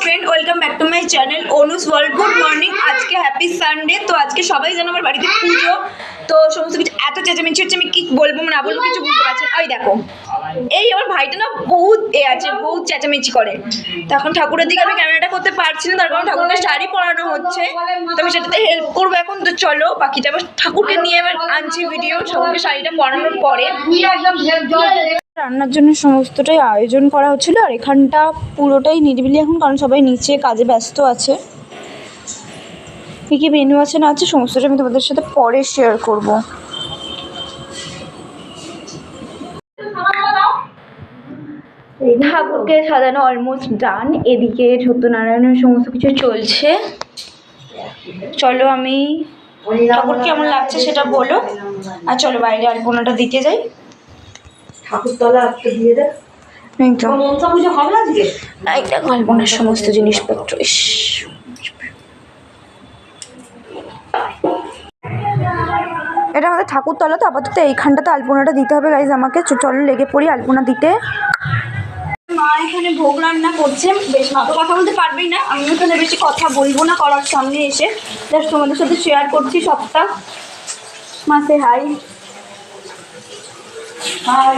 Friend, welcome back to my channel Anu's world. Good morning. আজকে happy Sunday. তো আজকে সবাই জানো আমার বাড়িতে পুজো, তো সমস্ত কিছু এত চেঁচামেচি হচ্ছে, আমি কি বলবো না বলবো কিছু বুঝতে পারছি না। ওই দেখো, এই আমার ভাইটা না বহুত বহুত চেঁচামেচি করে। তো এখন ঠাকুরের দিকে আমি ক্যামেরাটা করতে পারছি না, তার কারণ ঠাকুরকে শাড়ি পরানো হচ্ছে, তো আমি সেটাতে হেল্প করবো এখন। তো চলো বাকিটা আবার ঠাকুরকে নিয়ে আবার আনছি ভিডিও, ঠাকুরকে শাড়িটা পরানোর পরে। রান্নার জন্য সমস্তটাই আয়োজন করা হচ্ছিল, আর এখানটা পুরোটাই নিরিবিলি এখন, কারণ সবাই নিচে কাজে ব্যস্ত আছে। কী কী মেনু আছে না আছে সমস্তটা আমি তোমাদের সাথে পরে শেয়ার করব। ঠাকুরকে সাজানো অলমোস্ট ডান। এদিকে সত্যনারায়ণের সমস্ত কিছু চলছে। চলো আমি ঠাকুর কেমন লাগছে সেটা বলো, আর চলো বাইরে আলপনাটা দিতে যাই। ঠাকুরতলা আজকে দিয়ে দে। একদম মনসা পুজো হবে আজকে। একটা আলপনার সমস্ত জিনিসপত্র। এটা আমাদের ঠাকুরতলা, তো আপাতত এইখানটাতে আলপনাটা দিতে হবে গাইজ আমাকে। চলো লেগে পড়ি আলপনা দিতে। মা এখানে ভোগ রান্না করছে, বেশ মা তো কথা বলতে পারবেই না, আমিও এখানে বেশি কথা বলবো না করার সামনে এসে, জাস্ট তোমাদের সাথে শেয়ার করছি সবটা। মাসে হাই হাই।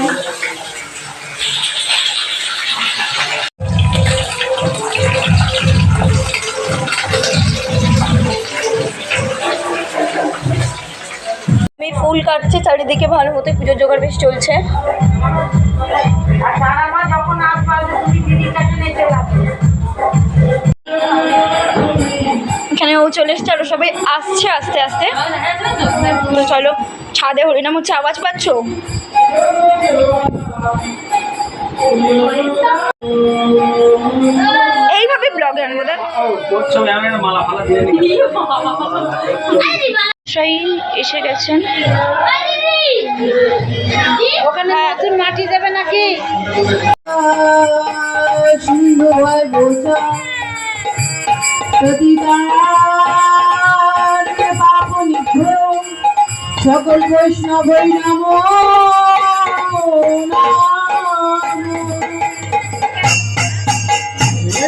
আমি ফুল কাটছি, চারিদিকে ভালো মতো পুজোর জোগাড় বেশ চলছে। এখানে ও চলে এসছে, আরো সবাই আসছে আস্তে আস্তে। তো চলো, ছাদে হরিনাম হচ্ছে, আওয়াজ পাচ্ছ? এইভাবে ব্লগে আনবো। সেই এসে গেছেন, ওখানে নতুন মাটি দেবে নাকি? সকল বৈষ্ণবই নম।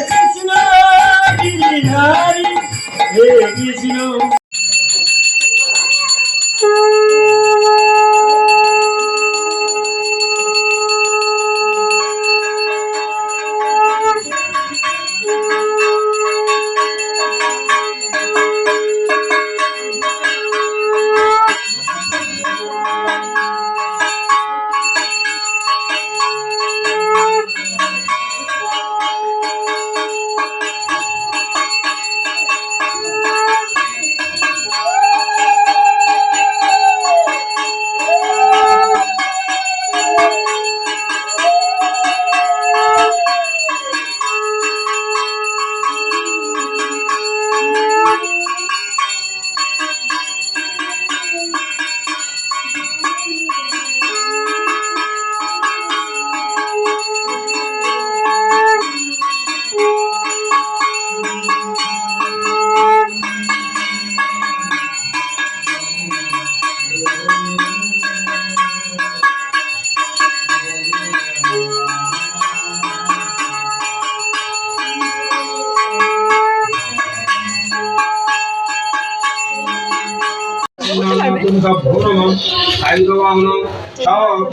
কৃষ্ণ গিরিধারী হে কৃষ্ণ।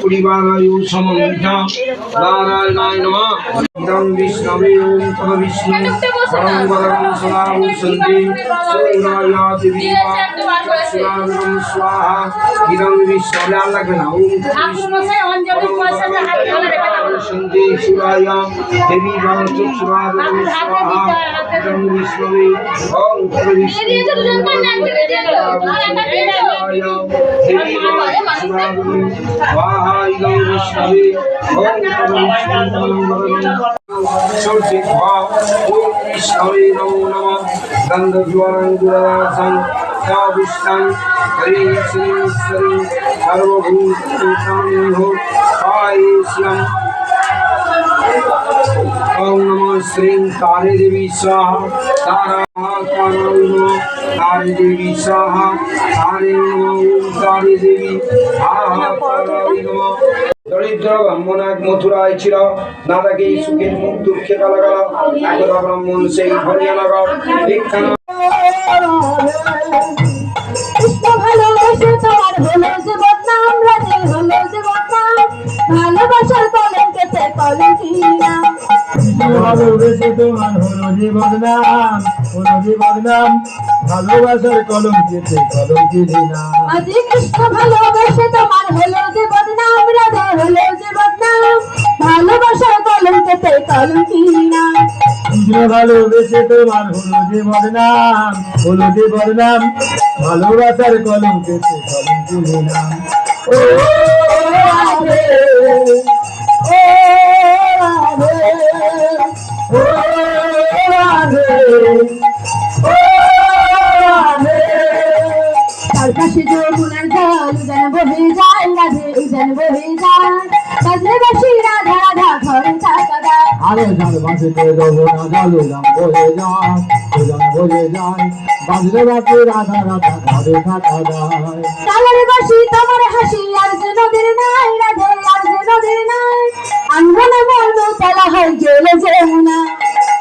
পরিবারায়ু সমন্বিত নারায়ণায় নমঃ। ইদং বিষ্ণবে ওম তদ বিষ্ণু পরং পরং সদাহু সন্তি সূর্যায়া দেবী সুরাং স্বাহা। ইদং বিষ্ণবে আর লাগবে না। ওম তদ বিষ্ণু সন্তি সূর্যায়া দেবী সুরাং স্বাহা। ইদং বিষ্ণবে ওম তদ বিষ্ণু ओम नमः श्री तारे देवी स्वाहा। तारा तारे देवी स्वाहा। तारे नमः। ओम तारे देवी आहा तारे नमः। দরিদ্র ব্রাহ্মণ এক মথুরায় ছিল, না তাকে সুখের মুখ দুঃখে কালাগাল, একদা ব্রাহ্মণ সেই হরিয়ানগর ভিক্ষা কৃষ্ণ ভালোবেসে তোমার হলো যে বদনাম, রাধে হলো যে বদনাম, ভালোবাসার কলঙ্কেতে কলঙ্কি নাম। ভালোবেসে তোমার হলো যে বদনাম, হলো যে বদনাম, ভালোবাসার কলঙ্কেতে কলঙ্কিনী নাম। আজি কৃষ্ণ ভালোবেসে তোমার হলো যে বদনাম, রাধে হলো যে বদনাম, ভালোবাসার কলঙ্কেতে কলঙ্কি নাম। কৃষ্ণ ভালোবেসে তোমার হলো যে বদনাম, হলো যে বদনাম, ভালোবাসার কলঙ্কেতে কলঙ্কিনী নাম। ও রাধে, ও রাধে, ও রাধে, ও রাধে। তার কাছে যমুনার জল উজান বহে যায়, রাধে উজান বহে যায়, বাজরে বাসি রাধা রাধা ঘরে থাকা দায়। আরে যার বাঁচিতে দেবো না জলে যাম বলে যায়, যাম বলে যায়, বাজরে বাঁচে রাধা রাধা ঘরে থাকা যায়। তালারে বাসি তোমার হাসি আর যে নদীর নাই, রাধে আর যে নদীর নাই, আঙ্গনে মর্ম তালা হয় গেলে যমুনা।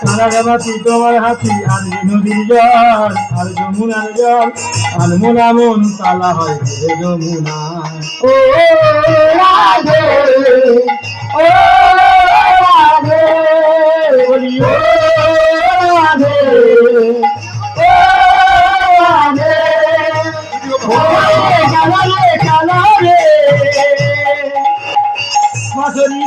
কারারে বাঁচি তোমার হাসি আর যে নদীর জল, আর যমুনার জল, আর মোনা মন তালা হয় রে যমুনা। ও রাধে, ও রাধে, বলি ও রাধে, ও রাধে, ও চলো রে চলো রে, বাঁশরি